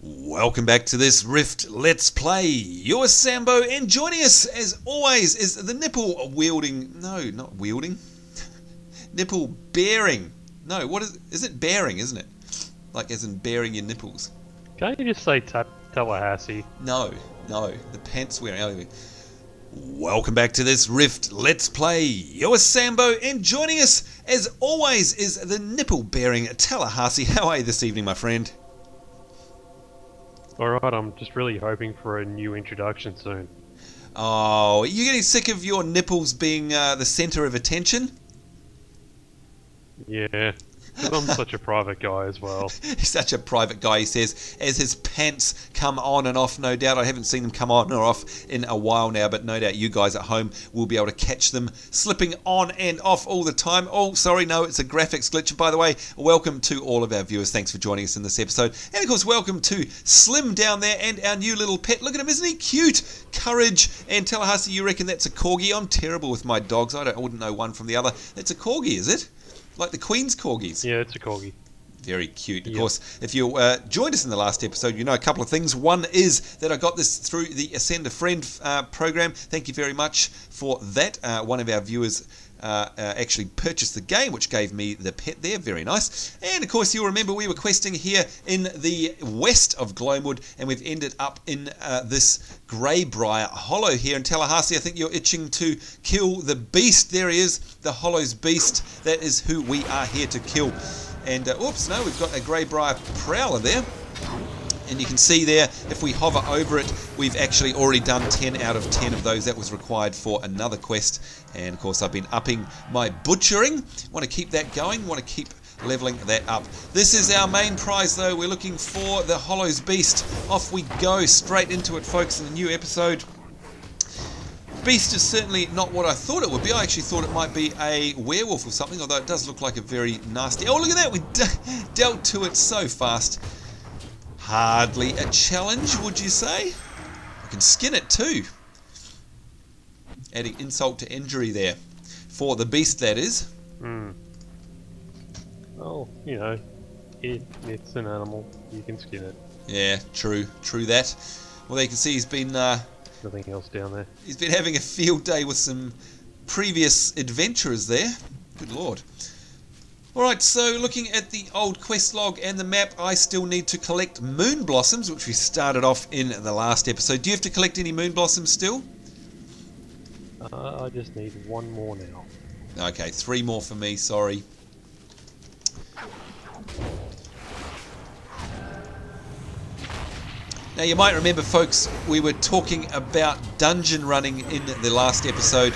Welcome back to this Rift Let's Play. You're Sambo, and joining us as always is the nipple wielding, no, not wielding, nipple bearing, no, what is it bearing, isn't it? Like as in bearing your nipples. Can't you just say Tallahassee? No, the pants wearing. Oh, welcome back to this Rift Let's Play. You're Sambo, and joining us as always is the nipple bearing Tallahassee. How are you this evening, my friend? Alright, I'm just really hoping for a new introduction soon. Oh, you getting sick of your nipples being the centre of attention? Yeah, because I'm such a private guy as well. He's such a private guy, he says, as his pants come on and off, no doubt. I haven't seen them come on or off in a while now, but no doubt you guys at home will be able to catch them slipping on and off all the time. Oh, sorry, no, it's a graphics glitch. By the way, welcome to all of our viewers. Thanks for joining us in this episode. And of course, welcome to Slim down there and our new little pet. Look at him, isn't he cute? Courage. And Tallahassee, you reckon that's a corgi? I'm terrible with my dogs. I wouldn't know one from the other. That's a corgi, is it? Like the Queen's corgis. Yeah, it's a corgi. Very cute. Of course, if you joined us in the last episode, you know a couple of things. One is that I got this through the Send a Friend program. Thank you very much for that. One of our viewers actually purchased the game, which gave me the pet there. Very nice. And of course, you'll remember we were questing here in the west of Gloamwood, and we've ended up in this Greybriar Hollow here in Tallahassee. I think you're itching to kill the beast. There he is, the Hollow's beast. That is who we are here to kill. And oops, no, we've got a Greybriar prowler there. And you can see there, if we hover over it, we've actually already done 10 out of 10 of those. That was required for another quest. And of course, I've been upping my butchering. Want to keep that going, want to keep leveling that up. This is our main prize though. We're looking for the Hollow's Beast. Off we go, straight into it, folks, in a new episode. Beast is certainly not what I thought it would be. I actually thought it might be a werewolf or something, although it does look like a very nasty... Oh, look at that! We dealt to it so fast. Hardly a challenge, would you say? I can skin it too. Adding insult to injury there. For the beast, that is. Oh, you know, it's an animal. You can skin it. Yeah, true that. Well, there you can see he's been... Nothing else down there. He's been having a field day with some previous adventurers there. Good lord. Alright, so looking at the old quest log and the map, I still need to collect moon blossoms, which we started off in the last episode. Do you have to collect any moon blossoms still? I just need one more now. Okay, 3 more for me, sorry. Now you might remember, folks, we were talking about dungeon running in the last episode,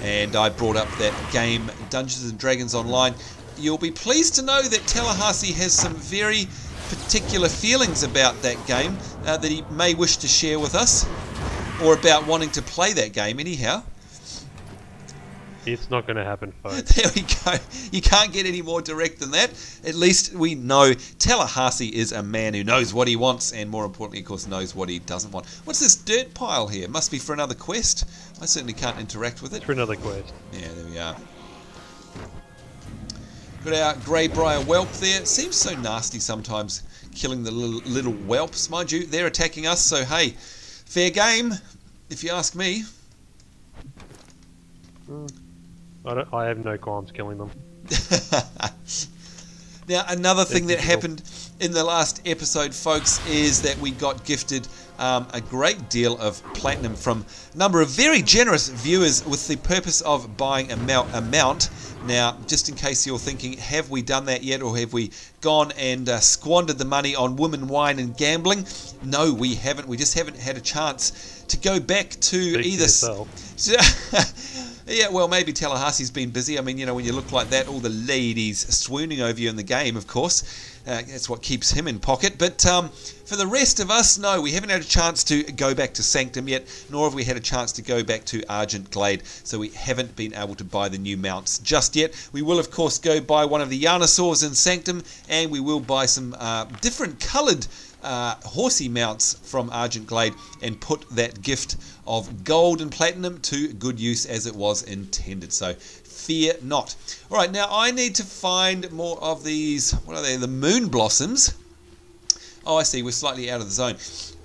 and I brought up that game, Dungeons & Dragons Online. You'll be pleased to know that Tallahassee has some very particular feelings about that game that he may wish to share with us, or about wanting to play that game anyhow. It's not going to happen, folks. There we go. You can't get any more direct than that. At least we know Tallahassee is a man who knows what he wants, and more importantly, of course, knows what he doesn't want. What's this dirt pile here? Must be for another quest. I certainly can't interact with it. For another quest. Yeah, there we are. Got our Graybriar whelp there. It seems so nasty sometimes, killing the little whelps. Mind you, they're attacking us, so hey, fair game, if you ask me. I have no qualms killing them. Now, another thing that happened in the last episode, folks, is that we got gifted a great deal of platinum from a number of very generous viewers with the purpose of buying a mount. Now, just in case you're thinking, have we done that yet, or have we gone and squandered the money on women, wine and gambling? No, we haven't. We just haven't had a chance to go back to either... Yeah, well, maybe Tallahassee's been busy. I mean, you know, when you look like that, all the ladies swooning over you in the game, of course. That's what keeps him in pocket. But for the rest of us, no, we haven't had a chance to go back to Sanctum yet, nor have we had a chance to go back to Argent Glade. So we haven't been able to buy the new mounts just yet. We will, of course, go buy one of the Yarnosaurs in Sanctum, and we will buy some different coloured horsey mounts from Argent Glade and put that gift of gold and platinum to good use as it was intended. So fear not. Alright, now I need to find more of these, what are they, the moon blossoms. Oh, I see. We're slightly out of the zone.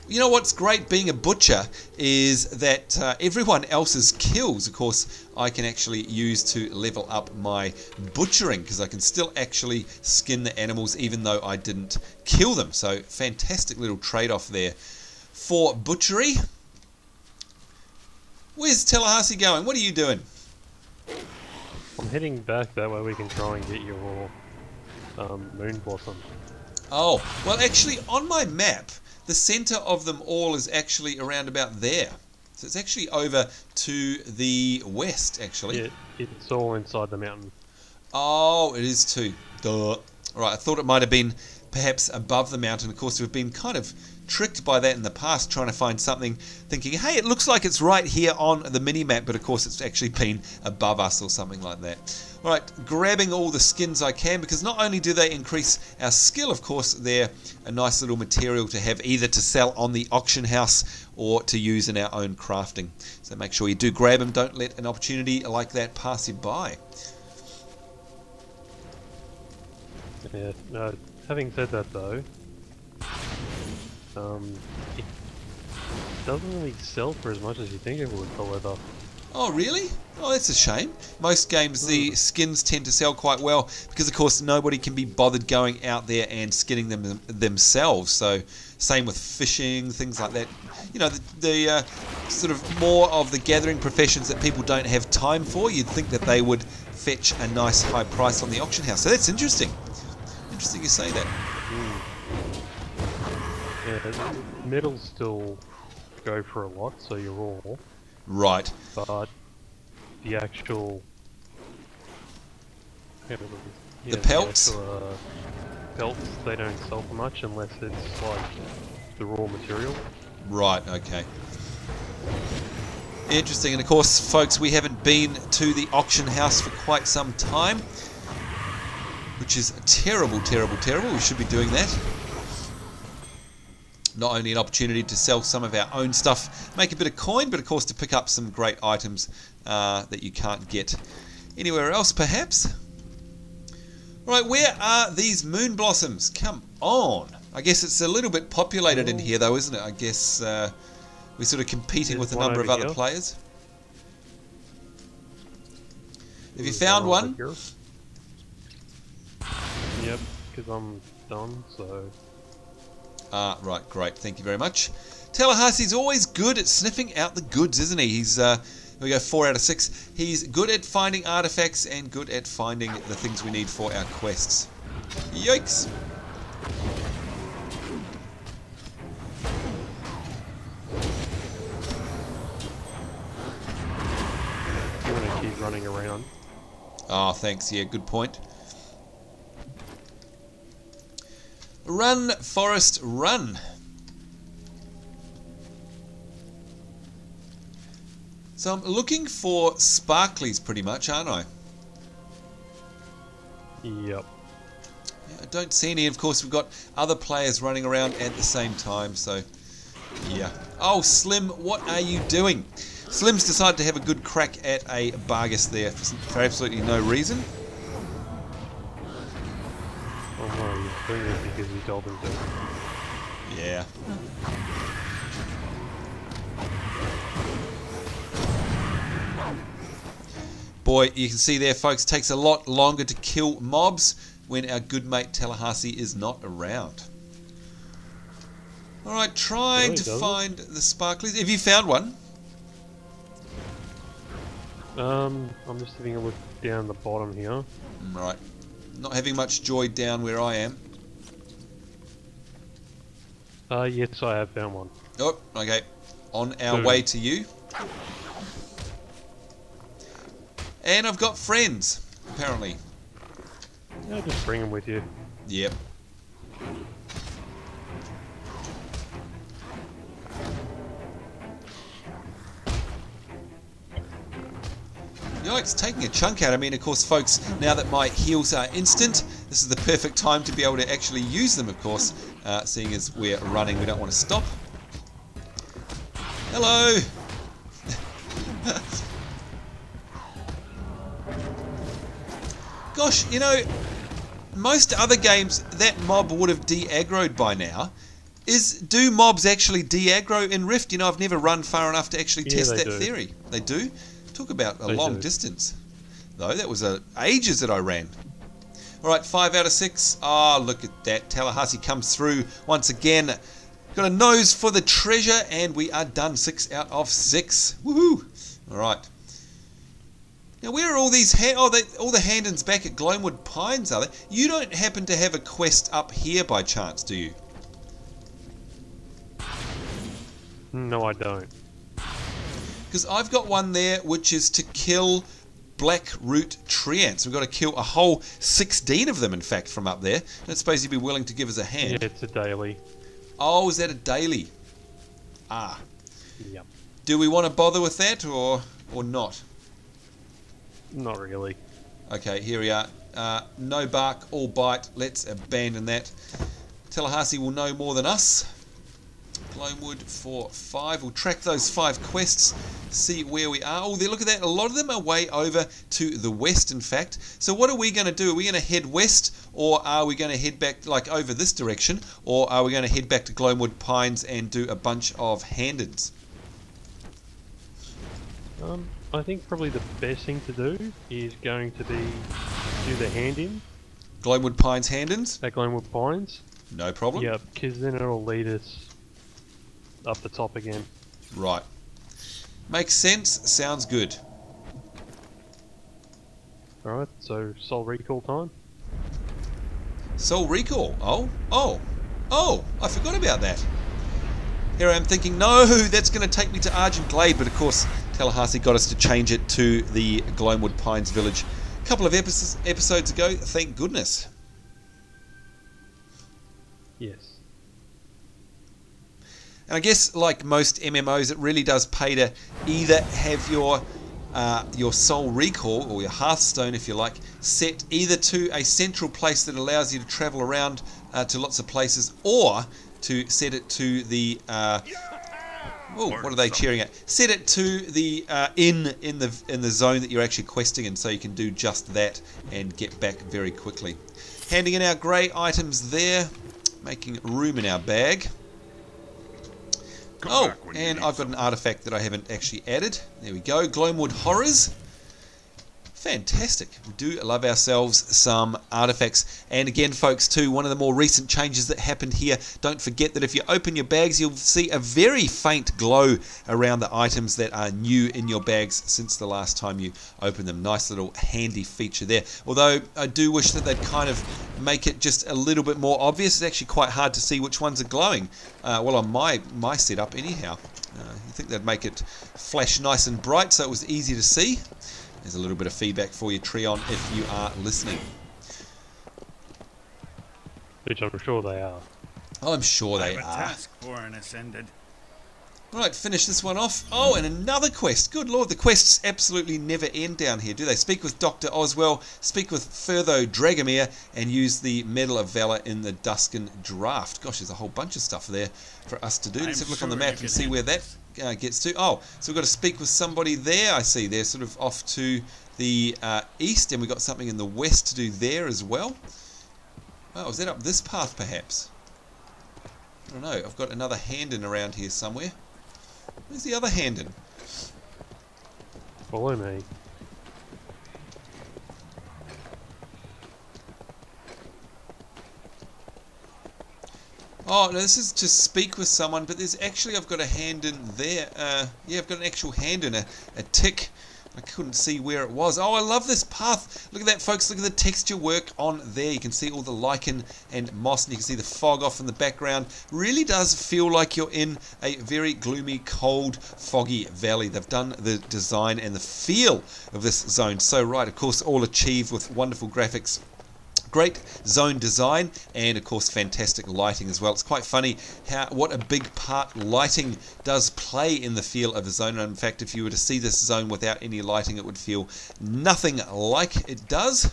You know what's great being a butcher is that everyone else's kills, of course, I can actually use to level up my butchering, because I can still actually skin the animals even though I didn't kill them. So fantastic little trade-off there for butchery. Where's Tallahassee going? What are you doing? I'm heading back, that way we can try and get your moon blossom. Oh, well actually on my map, the centre of them all is actually around about there. So it's actually over to the west, actually. Yeah, it's all inside the mountain. Oh, it is too. Duh. Right, I thought it might have been perhaps above the mountain. Of course, we've been kind of tricked by that in the past, trying to find something, thinking, hey, it looks like it's right here on the mini-map, but of course it's actually been above us or something like that. Alright, grabbing all the skins I can, because not only do they increase our skill, of course, they're a nice little material to have either to sell on the auction house or to use in our own crafting. So make sure you do grab them, don't let an opportunity like that pass you by. Yeah, having said that though, it doesn't really sell for as much as you think it would, however. Oh, really? Oh, that's a shame. Most games, the skins tend to sell quite well because, of course, nobody can be bothered going out there and skinning them themselves. So, same with fishing, things like that. You know, the sort of more of the gathering professions that people don't have time for, you'd think that they would fetch a nice high price on the auction house. So that's interesting. Interesting you say that. Yeah, metals still go for a lot, so you're all. Right. But the actual... the pelts? The actual, pelts, they don't sell for much unless it's like the raw material. Right, okay. Interesting, and of course, folks, we haven't been to the auction house for quite some time, which is terrible, terrible, terrible. We should be doing that. Not only an opportunity to sell some of our own stuff, make a bit of coin, but of course to pick up some great items that you can't get anywhere else, perhaps. Right, where are these moon blossoms? Come on. I guess it's a little bit populated in here, though, isn't it? I guess we're sort of competing with a number of other players. Have you found one? Yep, because I'm done, so... Right, great. Thank you very much. Tallahassee's always good at sniffing out the goods, isn't he? He's, we go 4 out of 6. He's good at finding artifacts and good at finding the things we need for our quests. Yikes! You want to keep running around. Oh, thanks. Yeah, good point. Run, Forest, run. So I'm looking for sparklies pretty much, aren't I? Yep. Yeah, I don't see any. Of course, we've got other players running around at the same time, so yeah. Oh, Slim, what are you doing? Slim's decided to have a good crack at a Bargus there for absolutely no reason. Oh no, he's doing it because he told him to. Yeah. Boy, you can see there, folks, takes a lot longer to kill mobs when our good mate Tallahassee is not around. Alright, trying to find the sparklies. Have you found one? I'm just having a look down the bottom here. Right. Not having much joy down where I am. Yes, I have found one. Oh, okay. On our way to you. And I've got friends, apparently. Yeah, just bring them with you. Yep. Yikes, taking a chunk out. I mean, of course, folks, now that my heals are instant, this is the perfect time to be able to actually use them, of course, seeing as we're running, we don't want to stop. Hello! Gosh, you know, most other games, that mob would have de-aggroed by now. Do mobs actually de-aggro in Rift? You know, I've never run far enough to actually test that do. theory. They do? Talk about a They long do. distance. Though, that was ages that I ran. Alright, 5 out of 6. Ah, look at that. Tallahassee comes through once again. Got a nose for the treasure, and we are done. 6 out of 6. Woohoo! Alright. Now, where are all these... all the hand-ins back at Gloamwood Pines, are they? You don't happen to have a quest up here by chance, do you? No, I don't. Because I've got one there which is to kill black root treants. We've got to kill a whole 16 of them, in fact, from up there. I don't suppose you'd be willing to give us a hand. Yeah, it's a daily. Oh, is that a daily? Ah. Yep. Do we want to bother with that or not? Not really. Okay, here we are. No bark, all bite. Let's abandon that. Tallahassee will know more than us. Gloamwood for 5. We'll track those 5 quests, see where we are. Oh, there, look at that. A lot of them are way over to the west, in fact. So what are we going to do? Are we going to head west, or are we going to head back, like, over this direction? Or are we going to head back to Gloamwood Pines and do a bunch of hand-ins? I think probably the best thing to do is going to be do the hand-in Gloamwood Pines hand-ins? at Gloamwood Pines. No problem. Yeah, because then it'll lead us up the top again. Right. Makes sense. Sounds good. Alright, so soul recall time. Soul recall. Oh, I forgot about that. Here I am thinking, no, that's going to take me to Argent Glade, but of course Tallahassee got us to change it to the Gloamwood Pines village a couple of episodes ago, thank goodness. Yes. And I guess, like most MMOs, it really does pay to either have your soul recall, or your Hearthstone, if you like, set either to a central place that allows you to travel around to lots of places, or to set it to the... what are they cheering at? Set it to the in the zone that you're actually questing in, so you can do just that and get back very quickly. Handing in our grey items there, making room in our bag. Oh, and I've got an artifact that I haven't actually added. There we go, Gloamwood Horrors. Fantastic. We do love ourselves some artifacts. And again, folks, too, one of the more recent changes that happened here, don't forget that if you open your bags, you'll see a very faint glow around the items that are new in your bags since the last time you opened them. Nice little handy feature there. Although I do wish that they'd kind of make it just a little bit more obvious. It's actually quite hard to see which ones are glowing. Well, on my setup anyhow. You think they'd make it flash nice and bright so it was easy to see. There's a little bit of feedback for you, Trion, if you are listening. Which I'm sure they are. I'm sure they I have a are. task for an ascended. Right, finish this one off. Oh, and another quest. Good lord, the quests absolutely never end down here, do they? Speak with Dr. Oswell, speak with Furtho Dragomir, and use the Medal of Valor in the Duskin Draft. Gosh, there's a whole bunch of stuff there for us to do. Let's have a look on the map and see where that gets to. Oh, so we've got to speak with somebody there, I see. They're sort of off to the east, and we've got something in the west to do there as well. Oh, is that up this path, perhaps? I don't know. I've got another hand-in around here somewhere. Where's the other hand-in? Follow me. Oh, no, this is to speak with someone, but there's actually, I've got a hand-in there. Yeah, I've got an actual hand-in, a tick. I couldn't see where it was. Oh, I love this path. Look at that, folks. Look at the texture work on there. You can see all the lichen and moss, and you can see the fog off in the background. Really does feel like you're in a very gloomy, cold, foggy valley. They've done the design and the feel of this zone so right. Of course, all achieved with wonderful graphics. Great zone design, and of course fantastic lighting as well. It's quite funny what a big part lighting does play in the feel of a zone. And in fact, if you were to see this zone without any lighting, it would feel nothing like it does.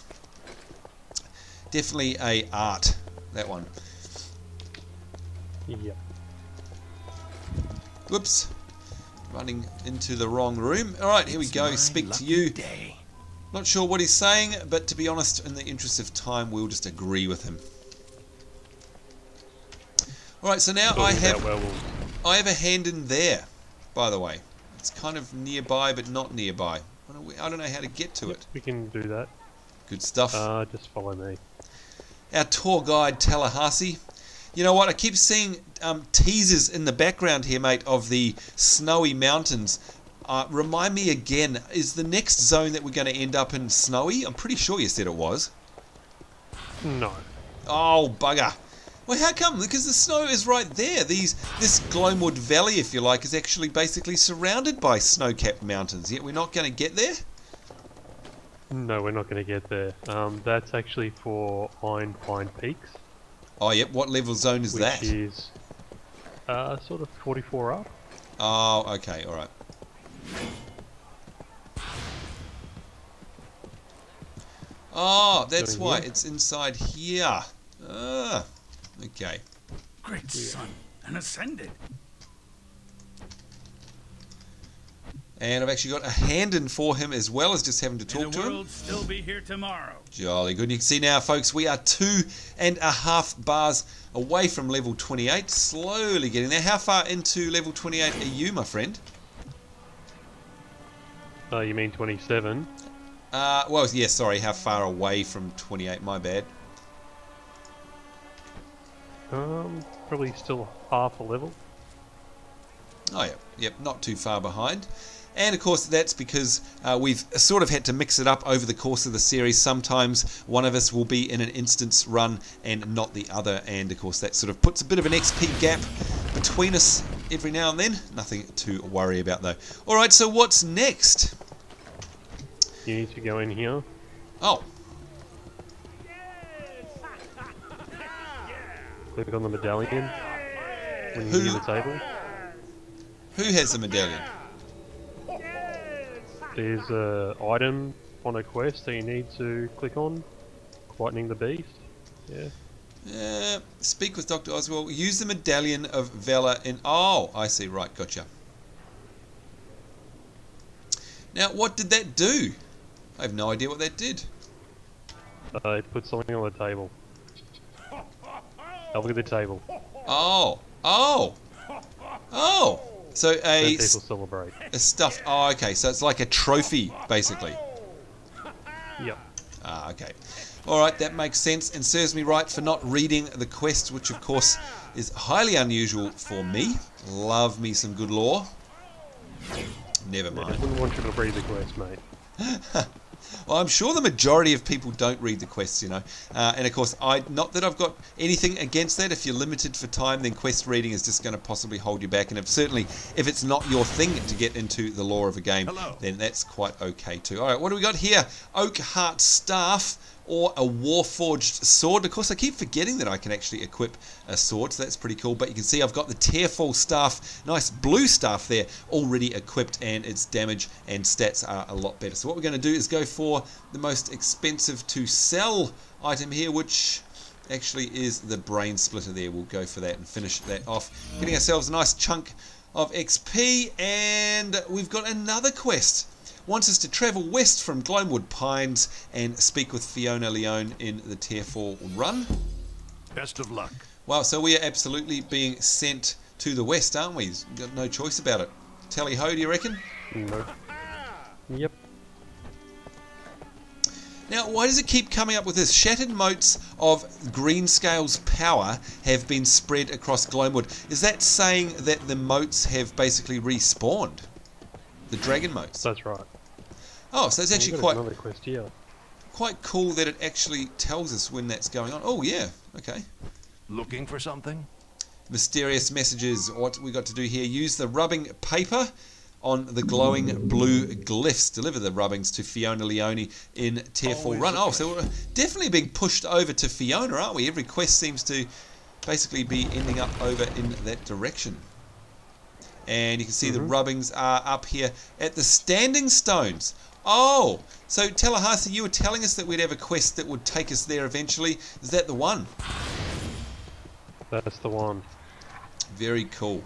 Definitely a art, that one. Yep. Whoops, running into the wrong room. Alright, here we go, speak to you. Not sure what he's saying, but to be honest, in the interest of time, we'll just agree with him. Alright, so now Talking about werewolves. I have a hand in there, by the way. It's kind of nearby, but not nearby. I don't know how to get to it. We can do that. Good stuff. Just follow me. Our tour guide, Tallahassee. You know what? I keep seeing teasers in the background here, mate, of the snowy mountains. Remind me again, is the next zone that we're going to end up in snowy? I'm pretty sure you said it was. No. Oh, bugger. Well, how come? Because the snow is right there. This Gloamwood Valley, if you like, is actually basically surrounded by snow-capped mountains, yet we're not going to get there? No, we're not going to get there. That's actually for Iron Pine Peaks. Oh, yep. What level zone is that? Which is sort of 44 up. Oh, okay. All right. Oh, that's why it's inside here. Ah, okay. Great sun, and ascended. And I've actually got a hand in for him as well as just having to talk to him. World still be here tomorrow. Jolly good. You can see now, folks, we are 2.5 bars away from level 28. Slowly getting there. How far into level 28 are you, my friend? Oh, you mean 27? Well, yeah, sorry. How far away from 28? My bad. Probably still half a level. Oh, yeah. Yep, not too far behind. And of course that's because we've sort of had to mix it up over the course of the series. Sometimes one of us will be in an instance run and not the other, and of course that sort of puts a bit of an XP gap between us every now and then. Nothing to worry about though. Alright, so what's next? You need to go in here. Oh. Click on the medallion when you hear the table. Who has the medallion? There's an item on a quest that you need to click on. Quietening the beast. Yeah. Speak with Dr. Oswald. Use the medallion of Valor in... Oh, I see. Right, gotcha. Now, what did that do? I have no idea what that did. It put something on the table. Have a look at the table. Oh. Oh. Oh. So a people celebrate. A stuffed... Oh, okay. So it's like a trophy, basically. Yep. Ah, okay. Alright, that makes sense and serves me right for not reading the quest, which of course is highly unusual for me. Love me some good lore. Never mind. I wouldn't want you to read the quest, mate. Well, I'm sure the majority of people don't read the quests, you know. And of course, not that I've got anything against that. If you're limited for time, then quest reading is just going to possibly hold you back. And if it's not your thing to get into the lore of a game, then that's quite okay too. All right, what do we got here? Oak Heart Staff or a Warforged Sword. Of course, I keep forgetting that I can actually equip a sword, so that's pretty cool. But you can see I've got the Tearfall Staff, nice blue staff there, already equipped, and its damage and stats are a lot better. So what we're going to do is go for the most expensive to sell item here, which actually is the Brain Splitter there. We'll go for that and finish that off, getting ourselves a nice chunk of XP. And we've got another quest. Wants us to travel west from Gloamwood Pines and speak with Fiona Leone in the Tearfall run. Best of luck. Wow, so we are absolutely being sent to the west, aren't we? We've got no choice about it. Tally-ho, do you reckon? No. Yep. Now, why does it keep coming up with this? Shattered motes of Greenscale's power have been spread across Gloamwood. Is that saying that the motes have basically respawned? The dragon motes? That's right. Oh, so it's actually another quest here. Quite cool that it actually tells us when that's going on. Oh, yeah. Okay. Looking for something? Mysterious messages. What we got to do here? Use the rubbing paper on the glowing blue glyphs. Deliver the rubbings to Fiona Leone in Tearfall Run. Oh, so we're definitely being pushed over to Fiona, aren't we? Every quest seems to basically be ending up over in that direction. And you can see the rubbings are up here at the Standing Stones. Oh, so Tallahassee, you were telling us that we'd have a quest that would take us there eventually. Is that the one? That's the one. Very cool.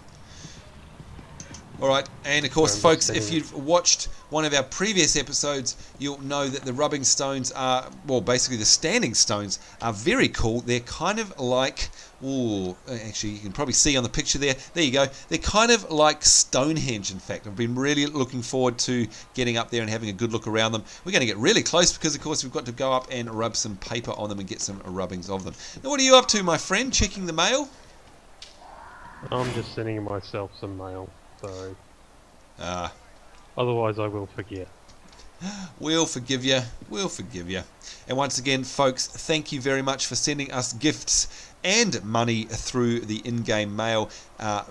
Alright, and of course, I'm folks, just if you've watched one of our previous episodes, you'll know that the rubbing stones are, well, basically the standing stones are very cool. They're kind of like, ooh, actually, you can probably see on the picture there. There you go. They're kind of like Stonehenge, in fact. I've been really looking forward to getting up there and having a good look around them. We're going to get really close because, of course, we've got to go up and rub some paper on them and get some rubbings of them. Now, what are you up to, my friend? Checking the mail? I'm just sending myself some mail, so Ah. otherwise I will forget. We'll forgive you. We'll forgive you. And once again, folks, thank you very much for sending us gifts and money through the in-game mail.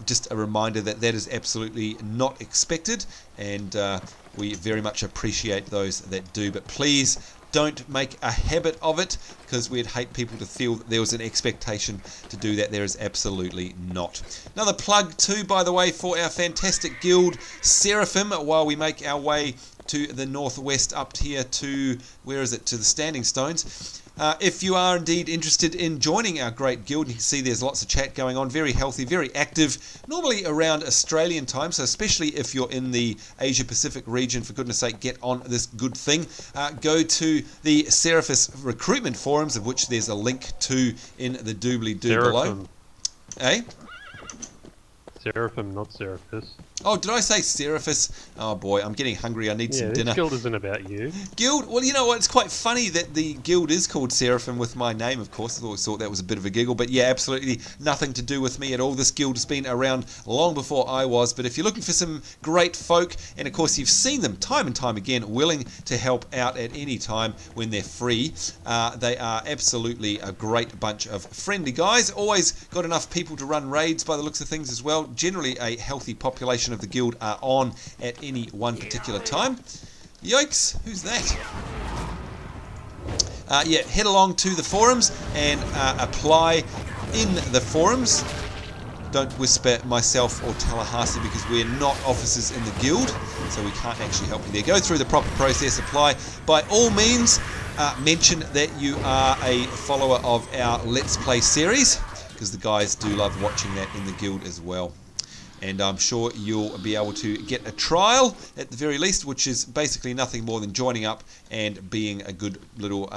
Just a reminder that that is absolutely not expected, and we very much appreciate those that do. But please don't make a habit of it, because we'd hate people to feel that there was an expectation to do that. There is absolutely not. Another plug too, by the way, for our fantastic guild, Seraphim, while we make our way to the northwest up here to, where is it, to the Standing Stones. If you are indeed interested in joining our great guild, you can see there's lots of chat going on, very healthy, very active, normally around Australian time, so especially if you're in the Asia Pacific region, for goodness sake, get on this good thing. Go to the Seraphis recruitment forums, of which there's a link to in the doobly-doo below. Eh? Seraphim, not Seraphis. Oh, did I say Seraphis? Oh boy, I'm getting hungry. I need some dinner. This guild isn't about you. Guild? Well, you know what? It's quite funny that the guild is called Seraphim with my name, of course. I always thought that was a bit of a giggle. But yeah, absolutely nothing to do with me at all. This guild has been around long before I was. But if you're looking for some great folk, and of course you've seen them time and time again, willing to help out at any time when they're free, they are absolutely a great bunch of friendly guys. Always got enough people to run raids by the looks of things as well. Generally a healthy population of the guild are on at any one particular time. Yikes, who's that? Yeah, head along to the forums and apply in the forums. Don't whisper myself or Tallahassee, because we're not officers in the guild, so we can't actually help you there. Go through the proper process, apply. By all means, mention that you are a follower of our Let's Play series, because the guys do love watching that in the guild as well. And I'm sure you'll be able to get a trial at the very least, which is basically nothing more than joining up and being a good little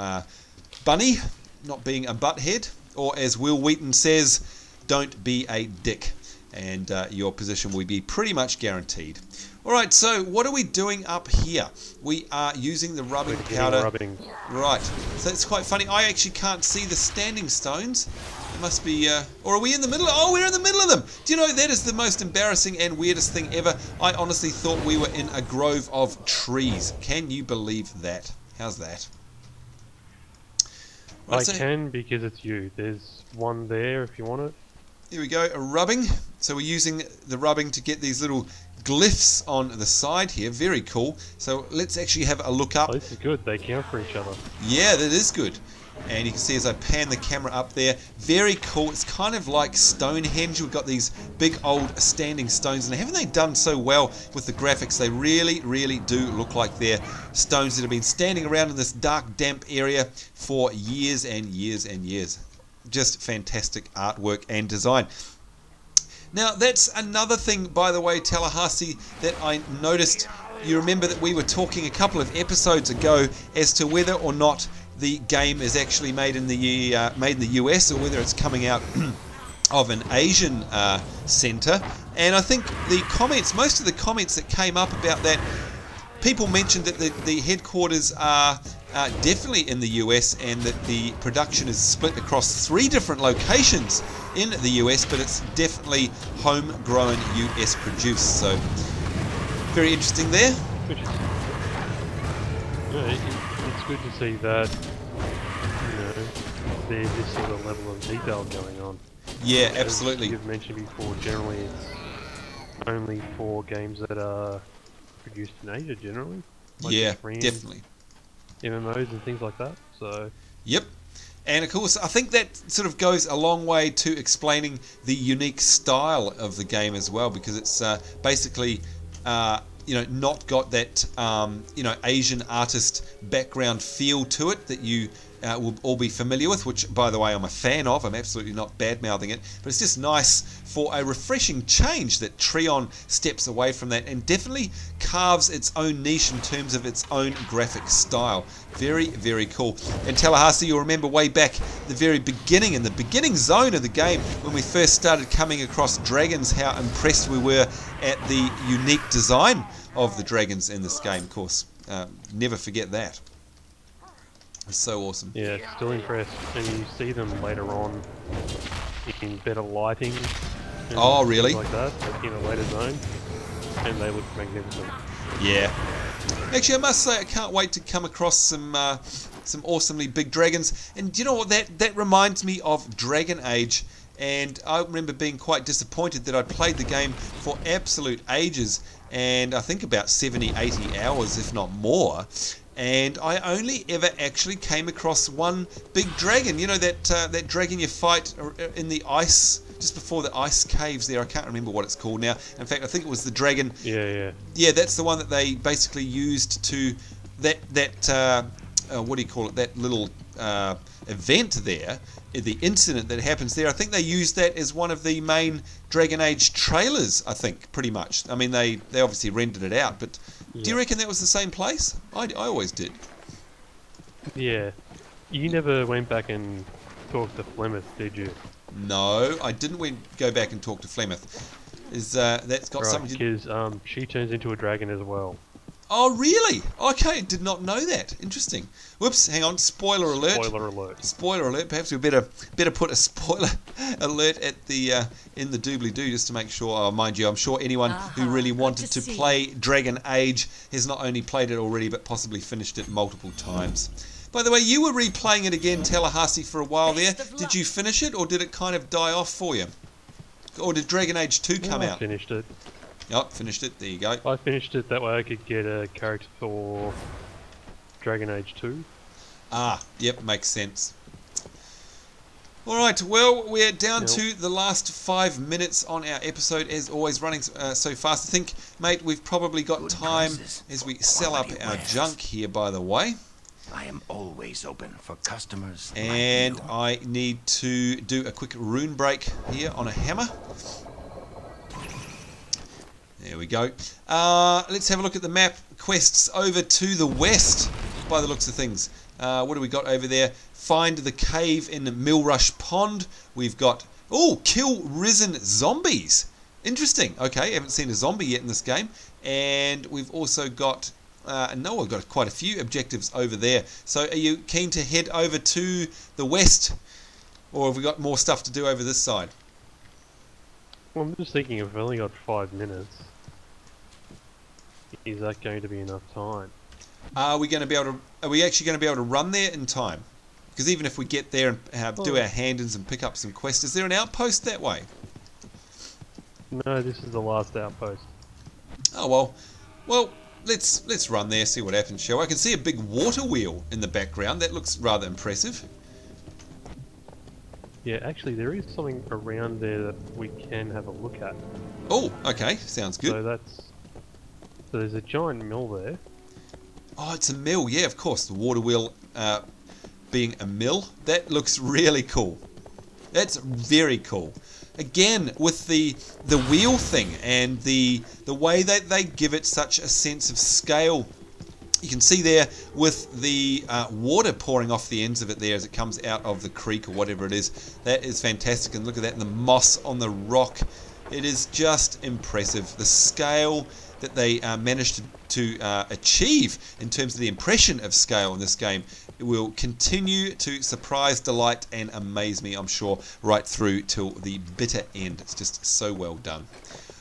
bunny, not being a butthead, or as Will Wheaton says, don't be a dick, and your position will be pretty much guaranteed. Alright, so what are we doing up here? We are using the rubbing powder. Right, so it's quite funny. I actually can't see the standing stones. It must be, or are we in the middle? Oh, we're in the middle of them. Do you know, that is the most embarrassing and weirdest thing ever. I honestly thought we were in a grove of trees. Can you believe that? How's that? Right, I can, because it's you. There's one there if you want it. Here we go, a rubbing. So we're using the rubbing to get these little glyphs on the side here. Very cool. So let's actually have a look up. Oh, this is good. They count for each other. Yeah, that is good. And you can see as I pan the camera up there, very cool. It's kind of like Stonehenge. We've got these big old standing stones, and haven't they done so well with the graphics? They really, really do look like they're stones that have been standing around in this dark, damp area for years and years and years. Just fantastic artwork and design. Now, that's another thing, by the way, Tallahassee, that I noticed. You remember that we were talking a couple of episodes ago as to whether or not the game is actually made in the US, or whether it's coming out of an Asian center. And I think the comments, most of the comments that came up about that, people mentioned that the headquarters are definitely in the US, and that the production is split across 3 different locations in the US, but it's definitely homegrown US produced. So very interesting there. Yeah, it's good to see that, you know, there's this sort of level of detail going on. Yeah, absolutely. As you've mentioned before, generally it's only for games that are produced in Asia, generally. Like yeah, Trion, definitely. MMOs and things like that. So. Yep. And of course, I think that sort of goes a long way to explaining the unique style of the game as well, because it's basically, you know, not got that, you know, Asian artist background feel to it that you we'll all be familiar with, which, by the way, I'm a fan of. I'm absolutely not bad-mouthing it, but it's just nice for a refreshing change that Trion steps away from that and definitely carves its own niche in terms of its own graphic style. Very, very cool. And Tallahassee, you'll remember way back the very beginning, in the beginning zone of the game, when we first started coming across dragons, how impressed we were at the unique design of the dragons in this game, of course. Never forget that. It's so awesome. Yeah, still impressed. And you see them later on in better lighting. Oh, really? Like that, in a later zone. And they look magnificent. Yeah. Actually, I must say, I can't wait to come across some awesomely big dragons. And do you know what? That reminds me of Dragon Age. And I remember being quite disappointed that I'd played the game for absolute ages. And I think about 70, 80 hours, if not more. And I only ever actually came across one big dragon. You know that dragon you fight in the ice, just before the ice caves there. I can't remember what it's called now. In fact, I think it was the dragon. Yeah. Yeah, that's the one that they basically used to what do you call it? That little event there, the incident that happens there. I think they used that as one of the main Dragon Age trailers. I think pretty much. I mean, they obviously rendered it out, but. Yeah. Do you reckon that was the same place? I always did. Yeah. You never went back and talked to Flemeth, did you? No, I didn't go back and talk to Flemeth. That's got something to do... Because she turns into a dragon as well. Oh, really? Okay, did not know that. Interesting. Whoops, hang on. Spoiler alert. Spoiler alert. Spoiler alert. Perhaps we better put a spoiler alert at the in the doobly-doo just to make sure. Oh, mind you, I'm sure anyone who really wanted to play Dragon Age has not only played it already, but possibly finished it multiple times. By the way, you were replaying it again, Tallahassee, for a while there. Did you finish it, or did it kind of die off for you? Or did Dragon Age 2 come out? I finished it. Yep, finished it. There you go. I finished it that way I could get a character for Dragon Age 2. Ah, yep, makes sense. Alright, well, we're down to the last 5 minutes on our episode, as always, running so fast. I think, mate, we've probably got time as we sell up our junk here, by the way. I am always open for customers. And I need to do a quick rune break here on a hammer. There we go. Let's have a look at the map. Quests over to the west, by the looks of things. What do we got over there? Find the cave in Millrush Pond. We've got... Oh, kill risen zombies. Interesting. Okay, haven't seen a zombie yet in this game. And we've also got... no, I've got quite a few objectives over there. So are you keen to head over to the west? Or have we got more stuff to do over this side? Well, I'm just thinking, if we've only got 5 minutes, is that going to be enough time? Are we actually going to be able to run there in time? Because even if we get there and do our hand-ins and pick up some quests, is there an outpost that way? No, this is the last outpost. Oh well. Well, let's run there, see what happens, shall we? I can see a big water wheel in the background. That looks rather impressive. Yeah, actually, there is something around there that we can have a look at. Oh, okay, sounds good. So there's a giant mill there. Oh, it's a mill, yeah, of course. The water wheel being a mill. That looks really cool. That's very cool. Again, with the wheel thing and the way that they give it such a sense of scale. You can see there with the water pouring off the ends of it there as it comes out of the creek or whatever it is. That is fantastic. And look at that, and the moss on the rock. It is just impressive. The scale that they managed to achieve in terms of the impression of scale in this game, it will continue to surprise, delight and amaze me, I'm sure, right through till the bitter end. It's just so well done.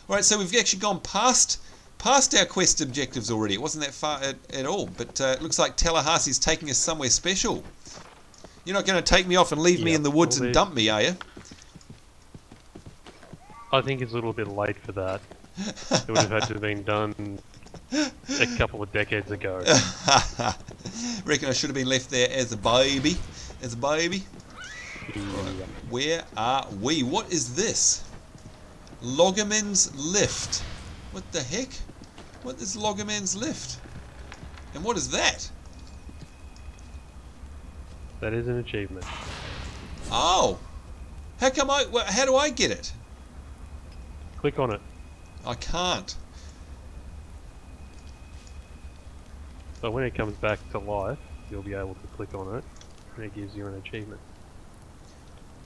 Alright, so we've actually gone past our quest objectives already. It wasn't that far at all, but it looks like Tallahassee's taking us somewhere special. You're not going to take me off and leave me in the woods and dump me, are you? I think it's a little bit late for that. It would have had to have been done a couple of decades ago. Reckon I should have been left there as a baby. As a baby. Yeah. Where are we? What is this? Loggerman's Lift. What the heck? What is Loggerman's Lift? And what is that? That is an achievement. Oh! How come how do I get it? Click on it. I can't. But when it comes back to life, you'll be able to click on it, and it gives you an achievement.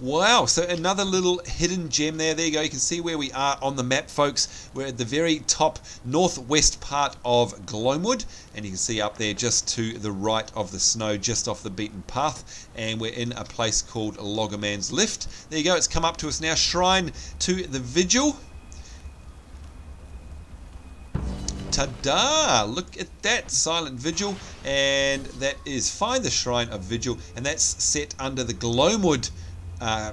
Wow, so another little hidden gem there. There you go. You can see where we are on the map, folks. We're at the very top northwest part of Gloamwood, and you can see up there just to the right of the snow, just off the beaten path, and we're in a place called Loggerman's Lift. There you go. It's come up to us now. Shrine to the Vigil. Ta-da! Look at that, Silent Vigil, and that is Find the Shrine of Vigil, and that's set under the Gloamwood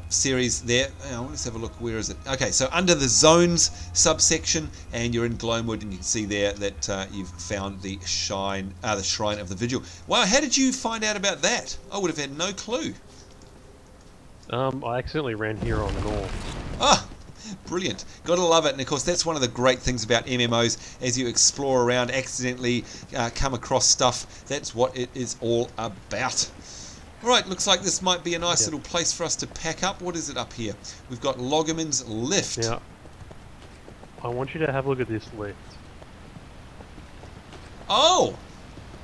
series there. Let's have a look. Where is it? Okay, so under the zones subsection, and you're in Gloamwood, and you can see there that you've found the Shrine of the Vigil. Wow, how did you find out about that? I would have had no clue. I accidentally ran here on north. Ah, brilliant. Gotta love it. And of course, that's one of the great things about MMOs. As you explore around, accidentally come across stuff. That's what it is all about. Alright, looks like this might be a nice little place for us to pack up. What is it up here? We've got Loggerman's Lift. Now, I want you to have a look at this lift. Oh!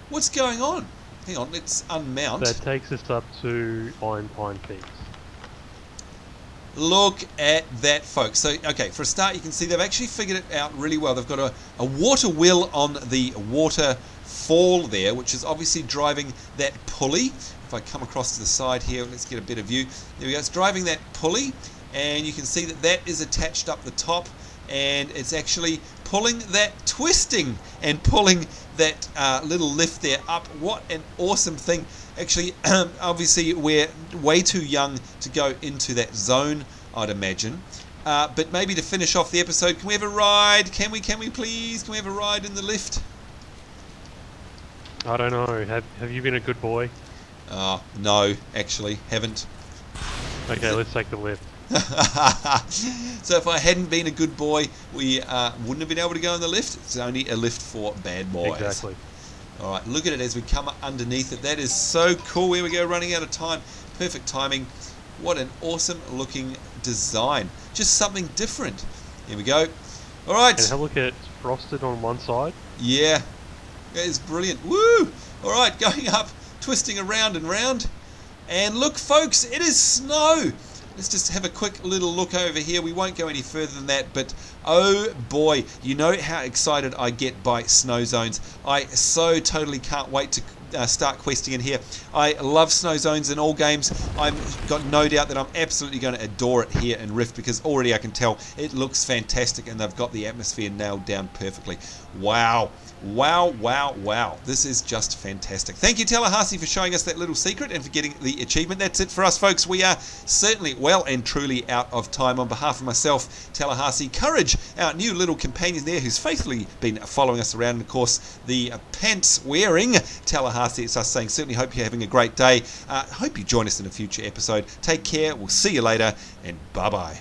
What's going on? Hang on, let's unmount. That takes us up to Iron Pine Peaks. Look at that, folks. So, okay, for a start, you can see they've actually figured it out really well. They've got a water wheel on the waterfall there, which is obviously driving that pulley. If I come across to the side here, let's get a better view. There we go. It's driving that pulley, and you can see that that is attached up the top, and it's actually pulling that, twisting and pulling that little lift there up. What an awesome thing. Actually, obviously, we're way too young to go into that zone, I'd imagine. But maybe to finish off the episode, can we have a ride? Can we please? Can we have a ride in the lift? I don't know. Have you been a good boy? No, actually, haven't. Okay, let's take the lift. So if I hadn't been a good boy, we wouldn't have been able to go in the lift. It's only a lift for bad boys. Exactly. Alright, look at it as we come underneath it. That is so cool. Here we go, running out of time. Perfect timing. What an awesome looking design. Just something different. Here we go. Alright. And have a look at frosted on one side. Yeah. That is brilliant. Woo! Alright, going up, twisting around and round. And look, folks, it is snow. Let's just have a quick little look over here. We won't go any further than that, but oh boy, you know how excited I get by snow zones. I so totally can't wait to start questing in here. I love snow zones in all games. I've got no doubt that I'm absolutely going to adore it here in Rift, because already I can tell it looks fantastic and they've got the atmosphere nailed down perfectly. Wow. Wow, wow, wow. This is just fantastic. Thank you, Tallahassee, for showing us that little secret and for getting the achievement. That's it for us, folks. We are certainly well and truly out of time. On behalf of myself, Tallahassee, Courage, our new little companion there who's faithfully been following us around, and of course, the pants-wearing Tallahassee, it's us saying certainly hope you're having a great day. Hope you join us in a future episode. Take care. We'll see you later, and bye-bye.